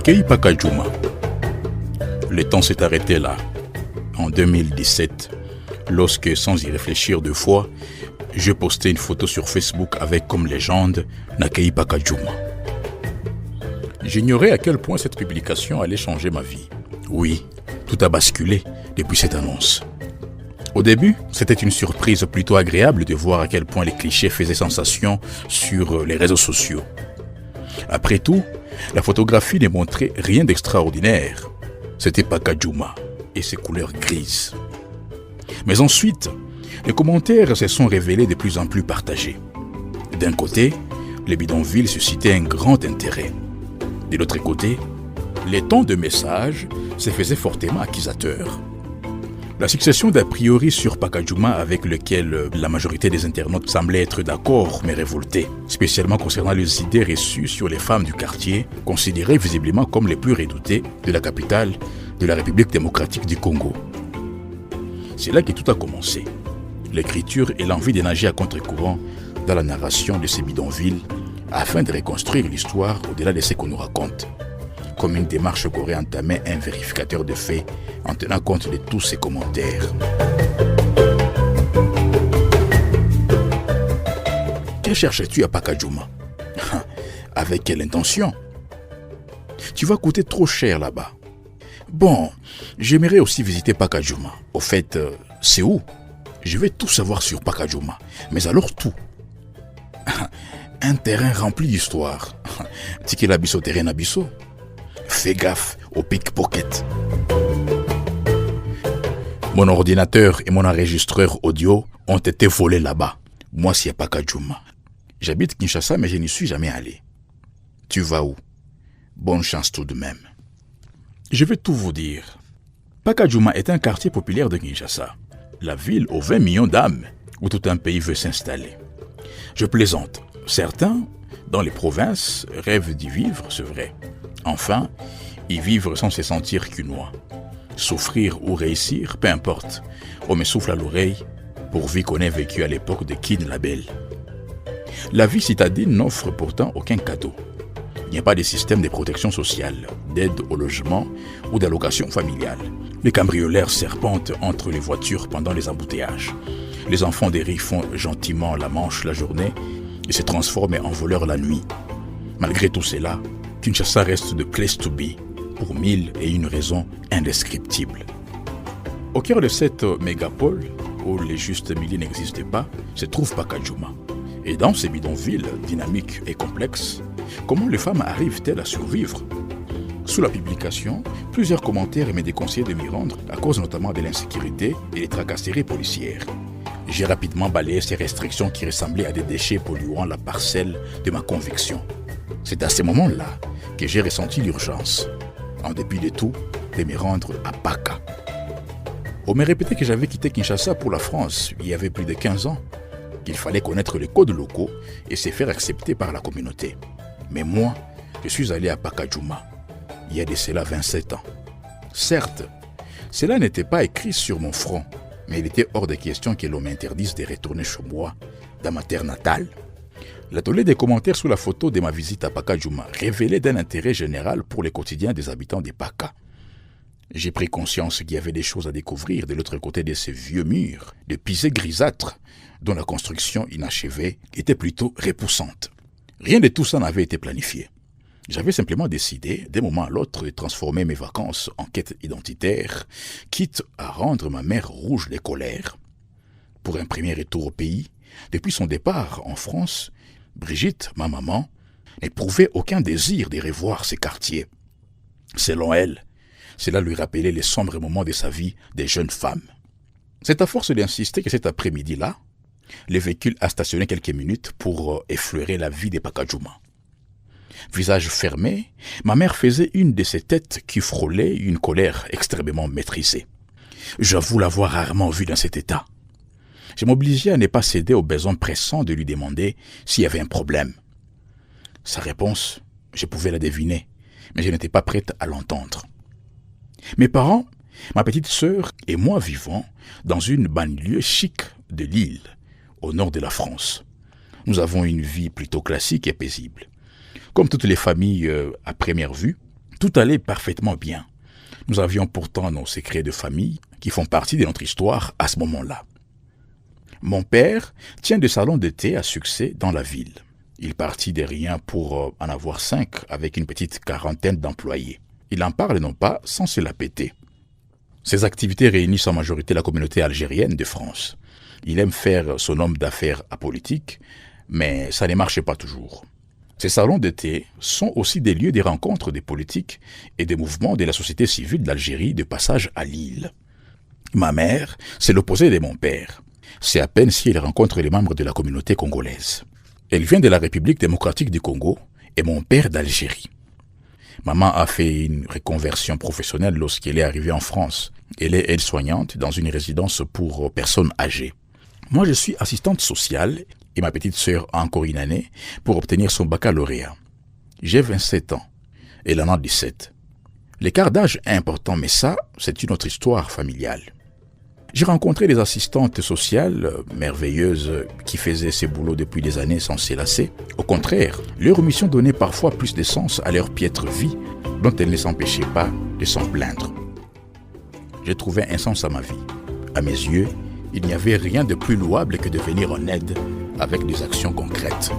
Nakei Pakajuma. Le temps s'est arrêté là, en 2017, lorsque, sans y réfléchir deux fois, je postais une photo sur Facebook avec comme légende Nakei Pakajuma. J'ignorais à quel point cette publication allait changer ma vie. Oui, tout a basculé depuis cette annonce. Au début, c'était une surprise plutôt agréable de voir à quel point les clichés faisaient sensation sur les réseaux sociaux. Après tout, la photographie ne montrait rien d'extraordinaire. C'était Pakajuma et ses couleurs grises. Mais ensuite, les commentaires se sont révélés de plus en plus partagés. D'un côté, les bidonvilles suscitaient un grand intérêt. De l'autre côté, les tons de messages se faisaient fortement accusateurs. La succession d'a priori sur Pakajuma avec lequel la majorité des internautes semblait être d'accord mais révoltés, spécialement concernant les idées reçues sur les femmes du quartier, considérées visiblement comme les plus redoutées de la capitale de la République démocratique du Congo. C'est là que tout a commencé. L'écriture et l'envie de nager à contre-courant dans la narration de ces bidonvilles afin de reconstruire l'histoire au-delà de ce qu'on nous raconte. Comme une démarche qu'aurait entamé un vérificateur de faits en tenant compte de tous ces commentaires. Que cherches-tu à Pakajuma? Avec quelle intention? Tu vas coûter trop cher là-bas. Bon, j'aimerais aussi visiter Pakajuma. Au fait, c'est où? Je vais tout savoir sur Pakajuma. Mais alors tout. Un terrain rempli d'histoire. Tiki l'abisso, terrain abisso. Fais gaffe au pickpocket. Mon ordinateur et mon enregistreur audio ont été volés là-bas. Moi, c'est à Pakajuma. J'habite Kinshasa, mais je n'y suis jamais allé. Tu vas où? Bonne chance tout de même. Je vais tout vous dire. Pakajuma est un quartier populaire de Kinshasa, la ville aux 20 millions d'âmes où tout un pays veut s'installer. Je plaisante. Certains, dans les provinces, rêvent d'y vivre, c'est vrai. Enfin, y vivre sans se sentir qu'unois. Souffrir ou réussir, peu importe. On me souffle à l'oreille, pourvu qu'on ait vécu à l'époque de Kin la Belle. La vie citadine n'offre pourtant aucun cadeau. Il n'y a pas de système de protection sociale, d'aide au logement ou d'allocation familiale. Les cambrioleurs serpentent entre les voitures pendant les embouteillages. Les enfants des riz font gentiment la manche la journée et se transforment en voleurs la nuit. Malgré tout cela, Kinshasa reste the place to be pour 1001 raisons indescriptibles. Au cœur de cette mégapole, où les justes milliers n'existent pas, se trouve Pakajuma. Et dans ces bidonvilles dynamiques et complexes, comment les femmes arrivent-elles à survivre? Sous la publication, plusieurs commentaires me déconseillaient de m'y rendre à cause notamment de l'insécurité et des tracasseries policières. J'ai rapidement balayé ces restrictions qui ressemblaient à des déchets polluant la parcelle de ma conviction. C'est à ce moment-là que j'ai ressenti l'urgence, en dépit de tout, de me rendre à Paka. On m'a répété que j'avais quitté Kinshasa pour la France il y avait plus de 15 ans, qu'il fallait connaître les codes locaux et se faire accepter par la communauté. Mais moi, je suis allé à Pakajuma, il y a de cela 27 ans. Certes, cela n'était pas écrit sur mon front, mais il était hors de question que l'on m'interdise de retourner chez moi, dans ma terre natale. La tollée des commentaires sous la photo de ma visite à Pakajuma révélait d'un intérêt général pour les quotidiens des habitants de Paka. J'ai pris conscience qu'il y avait des choses à découvrir de l'autre côté de ces vieux murs, de pisés grisâtres, dont la construction inachevée était plutôt repoussante. Rien de tout ça n'avait été planifié. J'avais simplement décidé, d'un moment à l'autre, de transformer mes vacances en quête identitaire, quitte à rendre ma mère rouge de colère. Pour un premier retour au pays, depuis son départ en France, Brigitte, ma maman, n'éprouvait aucun désir de revoir ces quartiers. Selon elle, cela lui rappelait les sombres moments de sa vie de jeune femme. C'est à force d'insister que cet après-midi-là, le véhicule a stationné quelques minutes pour effleurer la vie de Pakajuma. Visage fermé, ma mère faisait une de ces têtes qui frôlaient une colère extrêmement maîtrisée. J'avoue l'avoir rarement vue dans cet état. Je m'obligeais à ne pas céder au besoin pressant de lui demander s'il y avait un problème. Sa réponse, je pouvais la deviner, mais je n'étais pas prête à l'entendre. Mes parents, ma petite sœur et moi vivons dans une banlieue chic de Lille, au nord de la France. Nous avons une vie plutôt classique et paisible. Comme toutes les familles à première vue, Tout allait parfaitement bien. Nous avions pourtant nos secrets de famille qui font partie de notre histoire à ce moment-là. Mon père tient des salons de thé à succès dans la ville. Il partit de rien pour en avoir 5 avec une petite quarantaine d'employés. Il en parle non pas sans se la péter. Ses activités réunissent en majorité la communauté algérienne de France. Il aime faire son homme d'affaires apolitique, mais ça ne marche pas toujours. Ces salons de thé sont aussi des lieux de rencontres des politiques et des mouvements de la société civile d'Algérie de passage à Lille. Ma mère, c'est l'opposé de mon père. C'est à peine si elle rencontre les membres de la communauté congolaise. Elle vient de la République démocratique du Congo et mon père d'Algérie. Maman a fait une reconversion professionnelle lorsqu'elle est arrivée en France. Elle est aide-soignante dans une résidence pour personnes âgées. Moi, je suis assistante sociale et ma petite sœur a encore une année pour obtenir son baccalauréat. J'ai 27 ans. Elle en a 17. L'écart d'âge est important, mais ça, c'est une autre histoire familiale. J'ai rencontré des assistantes sociales merveilleuses qui faisaient ce boulot depuis des années sans se lasser. Au contraire, leur mission donnait parfois plus de sens à leur piètre vie dont elles ne s'empêchaient pas de s'en plaindre. J'ai trouvé un sens à ma vie. À mes yeux, il n'y avait rien de plus louable que de venir en aide avec des actions concrètes.